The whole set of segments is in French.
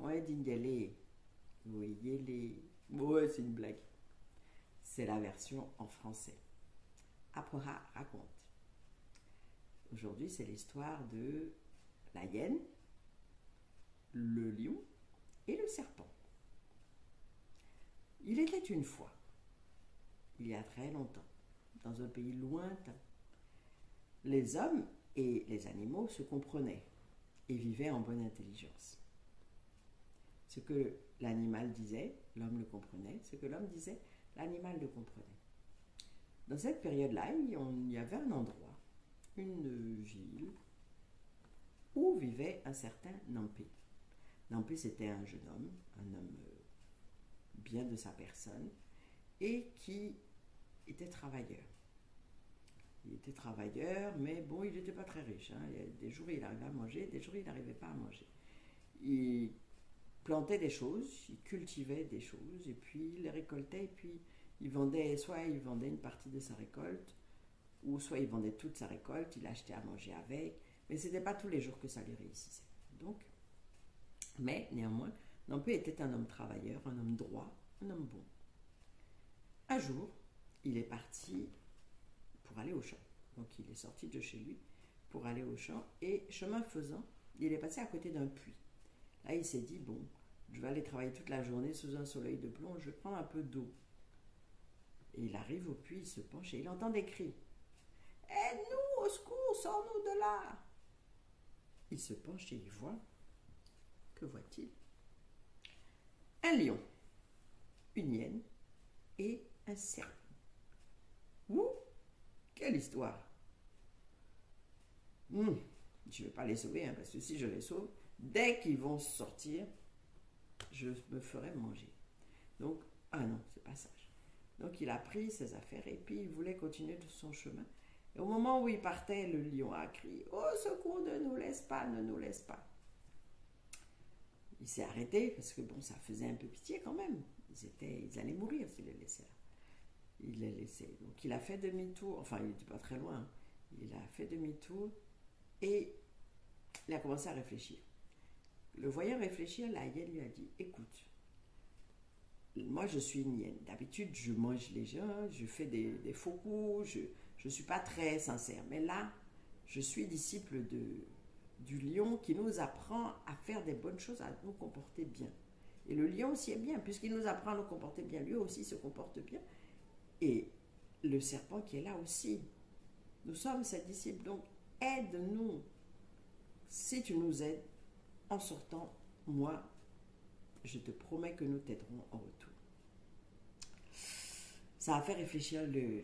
Ouais, Dingale. Oui, yélé. Ouais, c'est une blague. C'est la version en français. Apoha raconte. Aujourd'hui, c'est l'histoire de la hyène, le lion et le serpent. Il était une fois, il y a très longtemps, dans un pays lointain, les hommes et les animaux se comprenaient et vivaient en bonne intelligence. Ce que l'animal disait, l'homme le comprenait. Ce que l'homme disait, l'animal le comprenait. Dans cette période-là, il y avait un endroit, une ville, où vivait un certain Nampé. Nampé, c'était un jeune homme, un homme bien de sa personne, et qui était travailleur. Il était travailleur, mais bon, il n'était pas très riche. Hein. Il y a des jours, il arrivait à manger, des jours, il n'arrivait pas à manger. Il plantait des choses, il cultivait des choses, et puis il les récoltait, et puis il vendait, soit il vendait une partie de sa récolte, ou soit il vendait toute sa récolte, il achetait à manger avec, mais ce n'était pas tous les jours que ça lui réussissait. Donc, mais néanmoins, Nampé était un homme travailleur, un homme droit, un homme bon. Un jour, il est parti pour aller au champ. Donc il est sorti de chez lui pour aller au champ et chemin faisant, il est passé à côté d'un puits. Là, il s'est dit, bon, je vais aller travailler toute la journée sous un soleil de plomb, je vais prendre un peu d'eau. Et il arrive au puits, il se penche et il entend des cris. Aide-nous, au secours, sors-nous de là. Il se penche et il voit, que voit-il? Un lion, une hyène et un serpent. Ouh, quelle histoire! Je ne vais pas les sauver, hein, parce que si je les sauve, dès qu'ils vont sortir, je me ferai manger. Donc, ah non, c'est pas sage. Donc il a pris ses affaires et puis il voulait continuer de son chemin. Et au moment où il partait, le lion a crié: au secours, ne nous laisse pas, ne nous laisse pas. Il s'est arrêté parce que bon, ça faisait un peu pitié quand même. Ils allaient mourir s'il les laissait là. Il les laissait. Donc il a fait demi-tour, enfin il n'était pas très loin. Hein. Il a fait demi-tour et il a commencé à réfléchir. Le voyant réfléchir, la hyène lui a dit: écoute, moi je suis une hyène. D'habitude, je mange les gens, je fais des faux coups, je ne suis pas très sincère. Mais là, je suis disciple du lion qui nous apprend à faire des bonnes choses, à nous comporter bien. Et le lion aussi est bien, puisqu'il nous apprend à nous comporter bien. Lui aussi se comporte bien. Et le serpent qui est là aussi. Nous sommes ses disciples, donc aide-nous. Si tu nous aides, en sortant, moi, je te promets que nous t'aiderons en retour. Ça a fait réfléchir le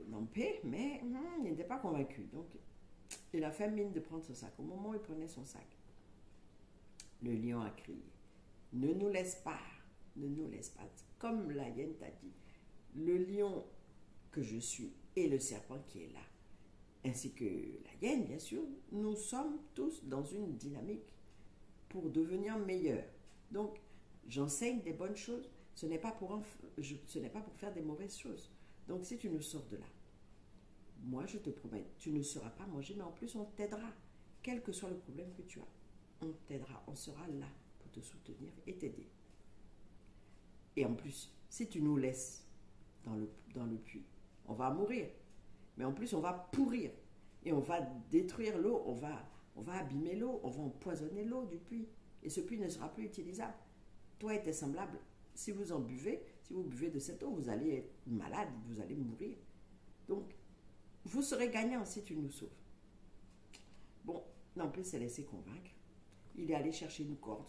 Nampé, mais il n'était pas convaincu. Donc, il a fait mine de prendre son sac. Au moment où il prenait son sac, le lion a crié: ne nous laisse pas, ne nous laisse pas. Comme la hyène t'a dit, le lion que je suis et le serpent qui est là, ainsi que la hyène, bien sûr, nous sommes tous dans une dynamique pour devenir meilleurs. Donc, j'enseigne des bonnes choses, ce n'est pas pour faire des mauvaises choses. Donc, si tu nous sors de là, moi, je te promets, tu ne seras pas mangé, mais en plus, on t'aidera. Quel que soit le problème que tu as, on t'aidera, on sera là pour te soutenir et t'aider. Et en plus, si tu nous laisses dans le puits, on va mourir. Mais en plus, on va pourrir. Et on va détruire l'eau, on va abîmer l'eau, on va empoisonner l'eau du puits. Et ce puits ne sera plus utilisable. Toi et tes semblables, si vous en buvez, si vous buvez de cette eau, vous allez être malade, vous allez mourir. Donc, vous serez gagnant si tu nous sauves. Bon, Nampé s'est laissé convaincre. Il est allé chercher une corde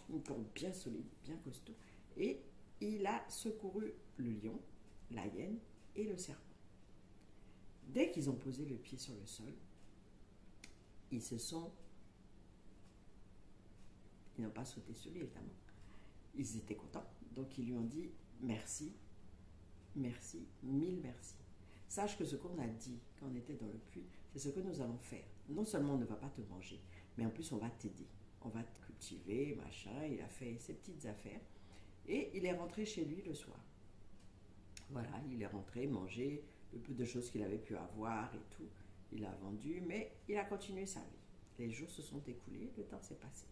bien solide, bien costaud, et il a secouru le lion, la hyène et le serpent. Dès qu'ils ont posé le pied sur le sol, ils n'ont pas sauté sur lui, évidemment. Ils étaient contents, donc ils lui ont dit: merci, merci, mille merci. Sache que ce qu'on a dit quand on était dans le puits, c'est ce que nous allons faire. Non seulement on ne va pas te manger, mais en plus on va t'aider. On va te cultiver, machin. Il a fait ses petites affaires et il est rentré chez lui le soir. Voilà, il est rentré manger le peu de choses qu'il avait pu avoir et tout. Il a vendu, mais il a continué sa vie. Les jours se sont écoulés, le temps s'est passé.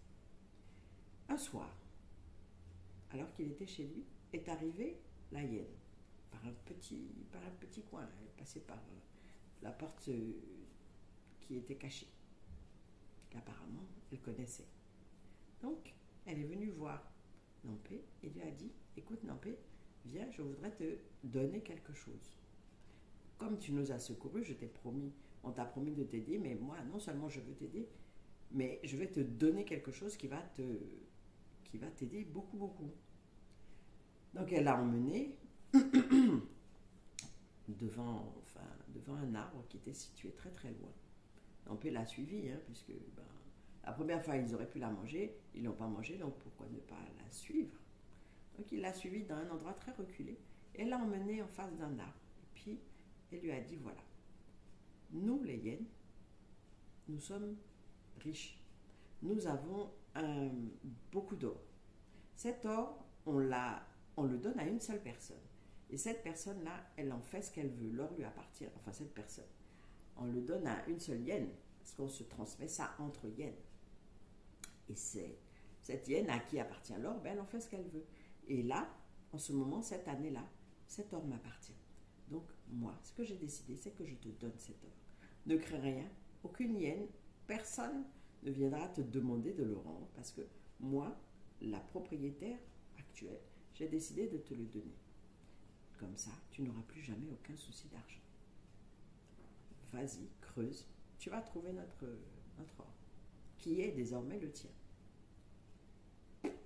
Un soir, alors qu'il était chez lui, est arrivée la hyène, par un petit coin. Elle passait par la porte qui était cachée, qu'apparemment elle connaissait. Donc, elle est venue voir Nampé et lui a dit, écoute Nampé, viens, je voudrais te donner quelque chose. Comme tu nous as secourus, on t'a promis de t'aider, mais moi, non seulement je veux t'aider, mais je vais te donner quelque chose qui va t'aider beaucoup, beaucoup. Donc elle l'a emmené devant un arbre qui était situé très très loin. Nampé l'a suivi, puisque la première fois ils auraient pu la manger, ils ne l'ont pas mangée, donc pourquoi ne pas la suivre? Donc il l'a suivie dans un endroit très reculé, et elle l'a emmené en face d'un arbre. Et puis elle lui a dit, voilà, nous les hyènes, nous sommes riches. Nous avons beaucoup d'or. Cet or, on le donne à une seule personne. Et cette personne-là, elle en fait ce qu'elle veut. L'or lui appartient, enfin cette personne. On le donne à une seule hyène, parce qu'on se transmet ça entre hyènes. Et c'est cette hyène à qui appartient l'or, elle en fait ce qu'elle veut. Et là, en ce moment, cette année-là, cet or m'appartient. Donc moi, ce que j'ai décidé, c'est que je te donne cet or. Ne crains rien, aucune hyène, personne ne viendra te demander de le rendre, parce que moi, la propriétaire actuelle, j'ai décidé de te le donner. Comme ça, tu n'auras plus jamais aucun souci d'argent. Vas-y, creuse, tu vas trouver notre or, qui est désormais le tien.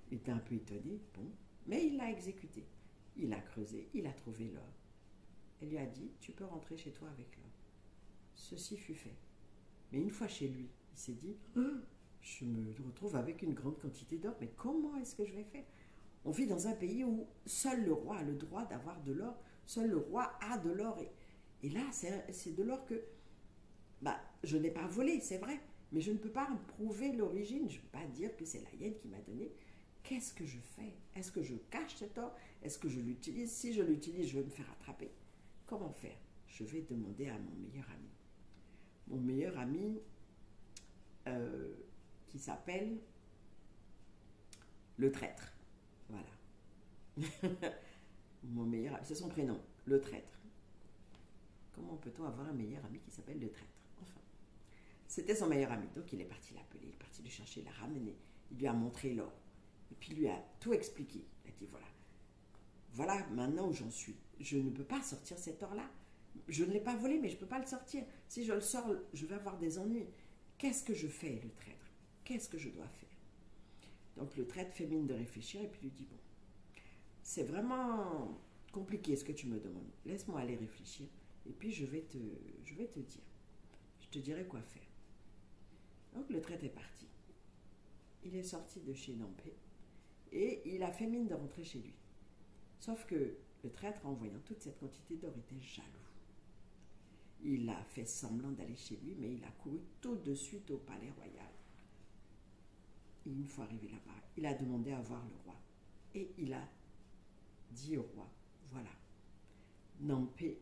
Il était un peu étonné, bon, mais il l'a exécuté. Il a creusé, il a trouvé l'or. Elle lui a dit, tu peux rentrer chez toi avec l'or. Ceci fut fait. Mais une fois chez lui, il s'est dit, je me retrouve avec une grande quantité d'or, mais comment est-ce que je vais faire? On vit dans un pays où seul le roi a le droit d'avoir de l'or, seul le roi a de l'or. Et là, c'est de l'or que je n'ai pas volé, c'est vrai, mais je ne peux pas prouver l'origine, je ne peux pas dire que c'est la hyène qui m'a donné. Qu'est-ce que je fais? Est-ce que je cache cet or? Est-ce que je l'utilise? Si je l'utilise, je vais me faire attraper. Comment faire? Je vais demander à mon meilleur ami. Mon meilleur ami qui s'appelle le traître. Voilà. Mon meilleur ami, c'est son prénom, le traître. Comment peut-on avoir un meilleur ami qui s'appelle le traître? Enfin, c'était son meilleur ami. Donc il est parti l'appeler, il est parti le chercher, il l'a ramené, il lui a montré l'or. Et puis il lui a tout expliqué. Il a dit, voilà maintenant où j'en suis. Je ne peux pas sortir cet or-là. Je ne l'ai pas volé, mais je ne peux pas le sortir. Si je le sors, je vais avoir des ennuis. Qu'est-ce que je fais, le traître? Qu'est-ce que je dois faire? Donc le traître fait mine de réfléchir et puis lui dit, bon, c'est vraiment compliqué ce que tu me demandes. Laisse-moi aller réfléchir et puis je vais te dire. Je te dirai quoi faire. Donc le traître est parti. Il est sorti de chez Nampé et il a fait mine de rentrer chez lui. Sauf que le traître, en voyant toute cette quantité d'or, était jaloux. Il a fait semblant d'aller chez lui, mais il a couru tout de suite au palais royal. Et une fois arrivé là-bas, il a demandé à voir le roi. Et il a dit au roi, voilà, Nampé,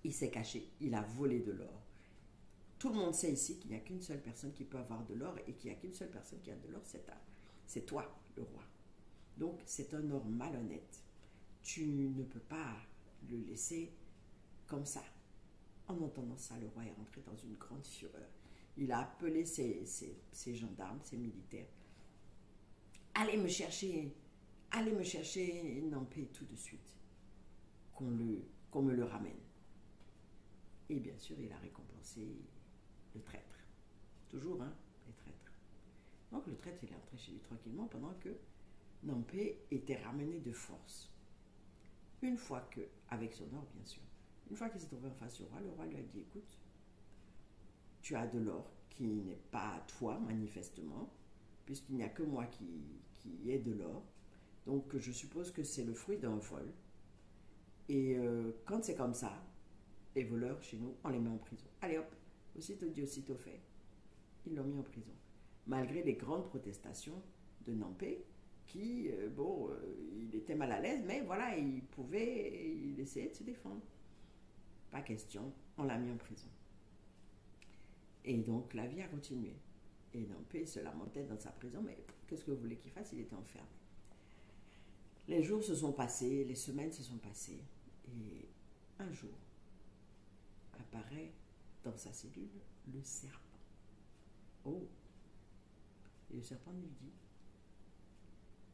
il s'est caché, il a volé de l'or. Tout le monde sait ici qu'il n'y a qu'une seule personne qui peut avoir de l'or et qu'il n'y a qu'une seule personne qui a de l'or, c'est toi, le roi. Donc c'est un or malhonnête. Tu ne peux pas le laisser comme ça. En entendant ça, le roi est rentré dans une grande fureur. Il a appelé ses gendarmes, ses militaires. Allez me chercher Nampé tout de suite. Qu'on me le ramène. Et bien sûr, il a récompensé le traître. Toujours, les traîtres. Donc le traître, il est entré chez lui tranquillement pendant que Nampé était ramené de force. Une fois que, avec son or bien sûr, une fois qu'il s'est trouvé en face du roi, le roi lui a dit, écoute, tu as de l'or qui n'est pas à toi manifestement, puisqu'il n'y a que moi qui ai de l'or. Donc je suppose que c'est le fruit d'un vol. Et quand c'est comme ça, les voleurs chez nous, on les met en prison. Allez hop, aussitôt dit, aussitôt fait. Ils l'ont mis en prison. Malgré les grandes protestations de Nampé, qui, il était mal à l'aise, mais voilà, il essayait de se défendre. Pas question, on l'a mis en prison. Et donc la vie a continué. Et Nampé se lamentait dans sa prison, mais qu'est-ce que vous voulez qu'il fasse? Il était enfermé. Les jours se sont passés, les semaines se sont passées, et un jour apparaît dans sa cellule le serpent. Oh! Et le serpent lui dit,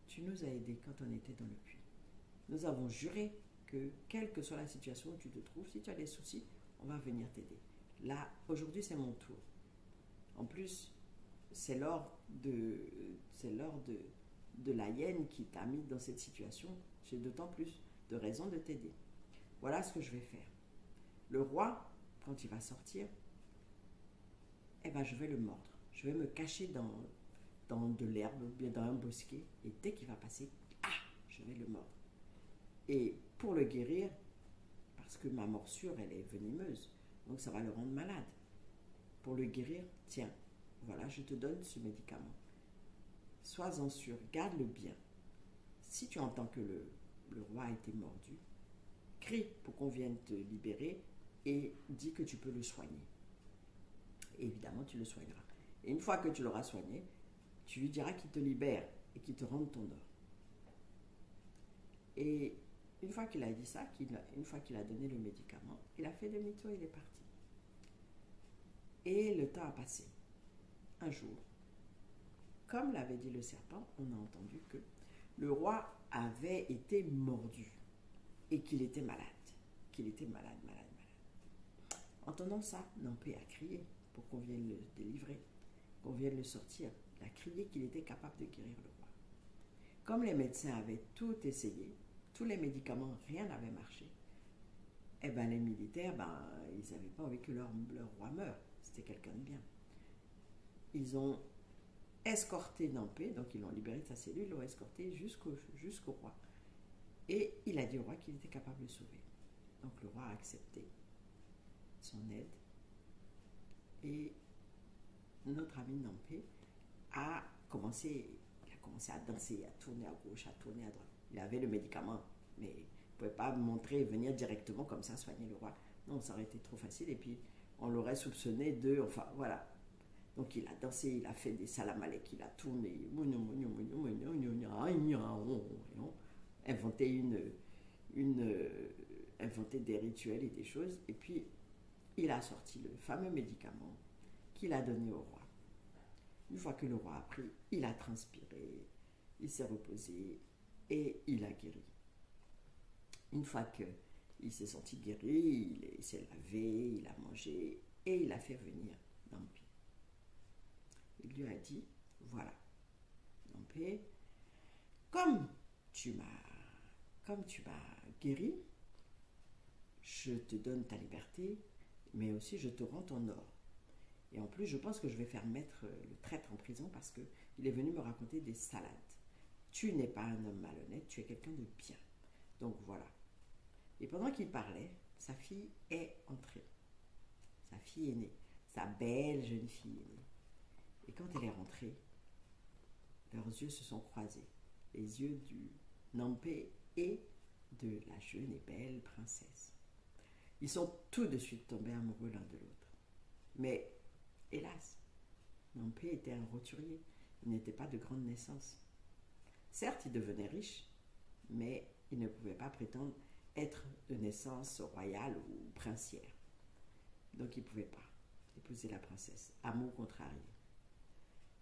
tu nous as aidés quand on était dans le puits. Nous avons juré que, quelle que soit la situation où tu te trouves, si tu as des soucis, on va venir t'aider. Là, aujourd'hui, c'est mon tour. En plus, c'est lors de la hyène qui t'a mis dans cette situation. J'ai d'autant plus de raisons de t'aider. Voilà ce que je vais faire. Le roi, quand il va sortir, eh ben, je vais le mordre. Je vais me cacher dans de l'herbe ou bien dans un bosquet. Et dès qu'il va passer, je vais le mordre. Et pour le guérir, parce que ma morsure, elle est venimeuse, donc ça va le rendre malade. Pour le guérir, tiens, voilà, je te donne ce médicament. Sois-en sûr, garde-le bien. Si tu entends que le roi a été mordu, crie pour qu'on vienne te libérer et dis que tu peux le soigner. Et évidemment, tu le soigneras. Et une fois que tu l'auras soigné, tu lui diras qu'il te libère et qu'il te rende ton or. Et une fois qu'il a dit ça, une fois qu'il a donné le médicament, il a fait demi-tour et il est parti. Et le temps a passé. Un jour, comme l'avait dit le serpent, on a entendu que le roi avait été mordu et qu'il était malade. Qu'il était malade. Entendant ça, Nampé a crié pour qu'on vienne le délivrer, qu'on vienne le sortir. Il a crié qu'il était capable de guérir le roi. Comme les médecins avaient tout essayé, tous les médicaments, rien n'avait marché, eh ben les militaires, ils n'avaient pas envie que leur roi meure. C'était quelqu'un de bien. Ils ont escorté Nampé, donc ils l'ont libéré de sa cellule, l'ont escorté jusqu'au roi. Et il a dit au roi qu'il était capable de le sauver. Donc le roi a accepté son aide. Et notre ami Nampé a commencé à danser, à tourner à gauche, à tourner à droite. Il avait le médicament, mais il ne pouvait pas montrer et venir directement comme ça soigner le roi. Non, ça aurait été trop facile et puis on l'aurait soupçonné de... Enfin, voilà. Donc il a dansé, il a fait des salam alek, il a tourné, inventé des rituels et des choses, et puis il a sorti le fameux médicament qu'il a donné au roi. Une fois que le roi a pris, il a transpiré, il s'est reposé et il a guéri. Une fois qu'il s'est senti guéri, il s'est lavé, il a mangé et il a fait venir Nampé. Il lui a dit, voilà, Nampé, comme tu m'as guéri, je te donne ta liberté, mais aussi je te rends ton or. Et en plus, je pense que je vais faire mettre le traître en prison parce qu'il est venu me raconter des salades. Tu n'es pas un homme malhonnête, tu es quelqu'un de bien. Donc voilà. Et pendant qu'il parlait, sa fille est entrée. Sa fille est née. Sa belle jeune fille est née. Et quand elle est rentrée, leurs yeux se sont croisés. Les yeux du Nampé et de la jeune et belle princesse. Ils sont tout de suite tombés amoureux l'un de l'autre. Mais, hélas, Nampé était un roturier. Il n'était pas de grande naissance. Certes, il devenait riche, mais il ne pouvait pas prétendre être de naissance royale ou princière. Donc il ne pouvait pas épouser la princesse. Amour contrarié.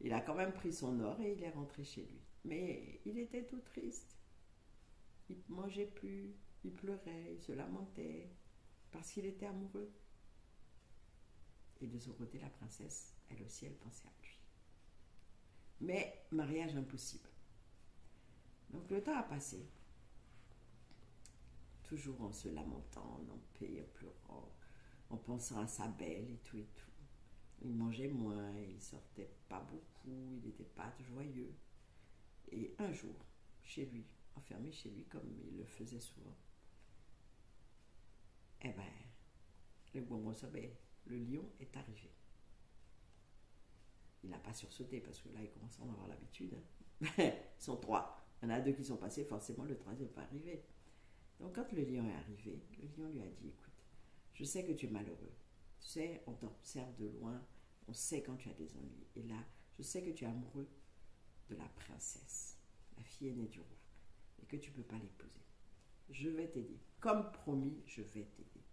Il a quand même pris son or et il est rentré chez lui. Mais il était tout triste. Il ne mangeait plus, il pleurait, il se lamentait parce qu'il était amoureux. Et de son côté, la princesse, elle aussi, elle pensait à lui. Mais mariage impossible. Donc le temps a passé. Toujours en se lamentant, en paix, en pleurant, en pensant à sa belle et tout et tout. Il mangeait moins, il sortait pas beaucoup, il n'était pas joyeux. Et un jour, chez lui, enfermé chez lui comme il le faisait souvent, eh ben, le le lion est arrivé. Il n'a pas sursauté parce que là, il commence à en avoir l'habitude. Ils sont trois. Il y en a deux qui sont passés, forcément le troisième n'est pas arrivé. Donc quand le lion est arrivé, le lion lui a dit, écoute, je sais que tu es malheureux. Tu sais, on t'observe de loin, on sait quand tu as des ennuis. Et là, je sais que tu es amoureux de la princesse, la fille aînée du roi. et que tu ne peux pas l'épouser. Je vais t'aider. Comme promis, je vais t'aider.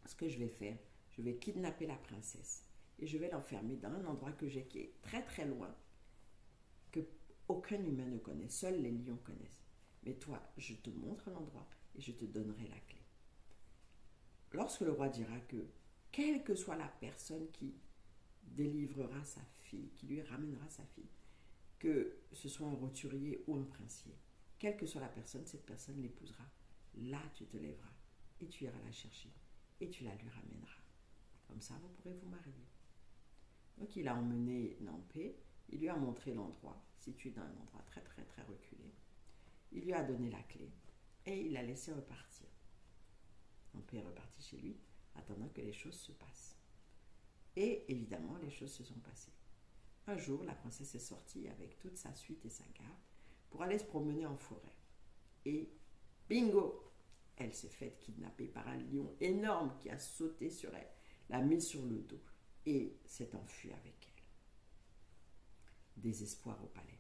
Ce que je vais faire, je vais kidnapper la princesse et je vais l'enfermer dans un endroit que j'ai qui est très très loin, que aucun humain ne connaît, seuls les lions connaissent. Mais toi, je te montre l'endroit et je te donnerai la clé. Lorsque le roi dira que, quelle que soit la personne qui délivrera sa fille, qui lui ramènera sa fille, que ce soit un roturier ou un princier, quelle que soit la personne, cette personne l'épousera. Là, tu te lèveras et tu iras la chercher et tu la lui ramèneras. Comme ça, vous pourrez vous marier. Donc, il a emmené Nampé, il lui a montré l'endroit, situé dans un endroit très, très, très reculé. Il lui a donné la clé et il l'a laissé repartir. Nampé est reparti chez lui, attendant que les choses se passent. Et évidemment, les choses se sont passées. Un jour, la princesse est sortie avec toute sa suite et sa garde pour aller se promener en forêt. Et bingo, elle s'est faite kidnapper par un lion énorme qui a sauté sur elle, l'a mise sur le dos et s'est enfui avec elle. Désespoir au palais.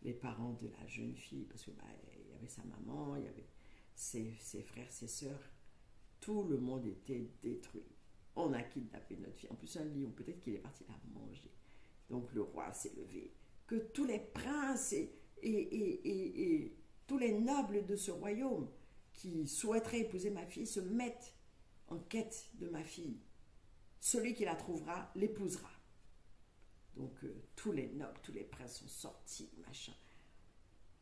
Les parents de la jeune fille, parce que il y avait sa maman, il y avait ses frères, ses sœurs, tout le monde était détruit. On a kidnappé notre fille. En plus, un lion, peut-être qu'il est parti la manger. Donc le roi s'est levé. Que tous les princes et tous les nobles de ce royaume qui souhaiteraient épouser ma fille se mettent en quête de ma fille. Celui qui la trouvera l'épousera. Donc tous les nobles, tous les princes sont sortis, machin.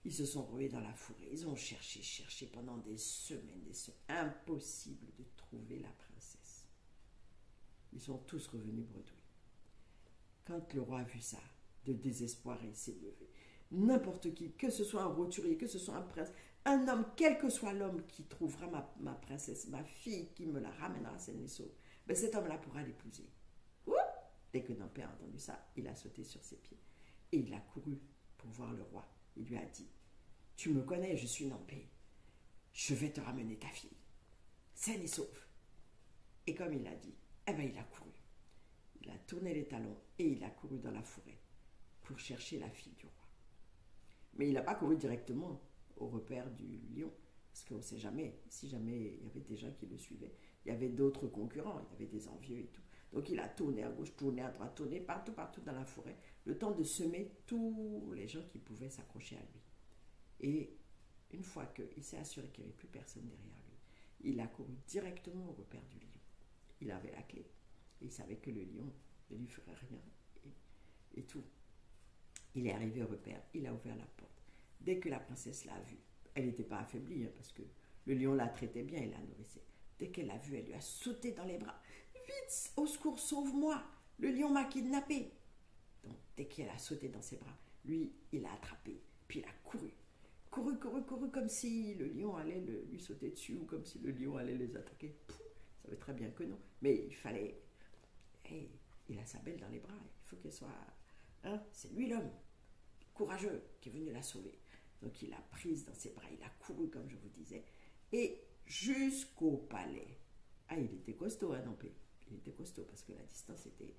Ils se sont rués dans la forêt. Ils ont cherché pendant des semaines. Impossible de trouver la princesse. Ils sont tous revenus bredouilles. Quand le roi a vu ça, de désespoir, il s'est levé. N'importe qui, que ce soit un roturier, que ce soit un prince, un homme, quel que soit l'homme qui trouvera ma princesse, ma fille, qui me la ramènera saine et sauve, ben cet homme-là pourra l'épouser. Dès que Nampé a entendu ça, il a sauté sur ses pieds. Et il a couru pour voir le roi. Il lui a dit, « Tu me connais, je suis Nampé. Je vais te ramener ta fille, saine et sauve. » Et comme il a dit, eh ben il a couru. Il a tourné les talons et il a couru dans la forêt pour chercher la fille du roi. Mais il n'a pas couru directement au repère du lion, parce qu'on ne sait jamais, si jamais il y avait des gens qui le suivaient, il y avait d'autres concurrents, il y avait des envieux et tout. Donc il a tourné à gauche, tourné à droite, tourné partout dans la forêt, le temps de semer tous les gens qui pouvaient s'accrocher à lui. Et une fois qu'il s'est assuré qu'il n'y avait plus personne derrière lui, il a couru directement au repère du lion. Il avait la clé. Et il savait que le lion ne lui ferait rien et tout. Il est arrivé au repère, il a ouvert la porte. Dès que la princesse l'a vu, elle n'était pas affaiblie, parce que le lion la traitait bien, il la nourrissait. Dès qu'elle l'a vu, elle lui a sauté dans les bras. « Vite, au secours, sauve-moi, le lion m'a kidnappé !» Donc, dès qu'elle a sauté dans ses bras, lui, il l'a attrapé, puis il a couru. Couru, comme si le lion allait lui sauter dessus ou comme si le lion allait les attaquer. Pouf, il savait très bien que non. Mais il fallait... Hey, il a sa belle dans les bras, il faut qu'elle soit... c'est lui l'homme, courageux, qui est venu la sauver. Donc il l'a prise dans ses bras, il a couru comme je vous disais, et jusqu'au palais. Ah, il était costaud, Nampé. Il était costaud parce que la distance était...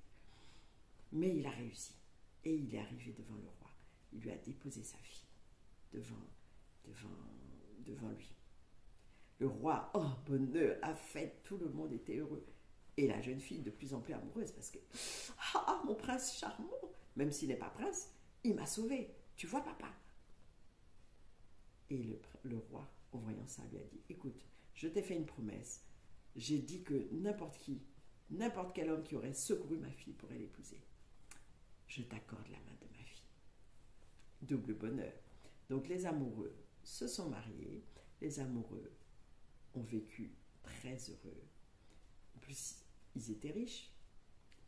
Mais il a réussi. Et il est arrivé devant le roi. Il lui a déposé sa fille devant lui. Le roi, oh bonheur, a fait, tout le monde était heureux. Et la jeune fille de plus en plus amoureuse parce que, ah, mon prince charmant, même s'il n'est pas prince, il m'a sauvée. Tu vois, papa? Et le roi, en voyant ça, lui a dit, écoute, je t'ai fait une promesse. J'ai dit que n'importe quel homme qui aurait secouru ma fille pourrait l'épouser. Je t'accorde la main de ma fille. Double bonheur. Donc les amoureux se sont mariés. Les amoureux ont vécu très heureux. En plus, ils étaient riches.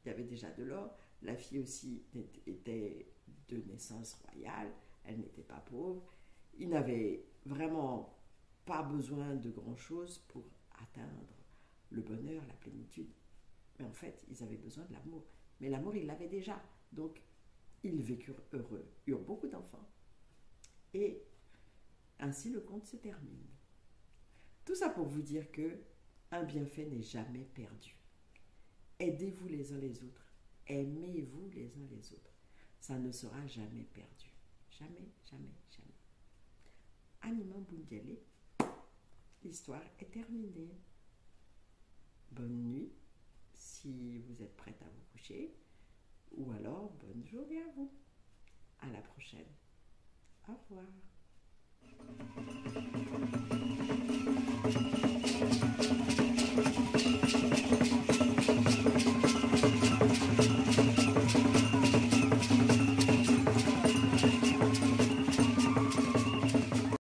Il y avait déjà de l'or. La fille aussi était de naissance royale. Elle n'était pas pauvre. Ils n'avaient vraiment pas besoin de grand-chose pour atteindre le bonheur, la plénitude. Mais en fait, ils avaient besoin de l'amour. Mais l'amour, ils l'avaient déjà. Donc, ils vécurent heureux, eurent beaucoup d'enfants. Et ainsi, le conte se termine. Tout ça pour vous dire que un bienfait n'est jamais perdu. Aidez-vous les uns les autres. Aimez-vous les uns les autres. Ça ne sera jamais perdu. Jamais, jamais, jamais. Anima Bundialé. L'histoire est terminée. Bonne nuit, si vous êtes prête à vous coucher, ou alors bonne journée à vous. À la prochaine. Au revoir.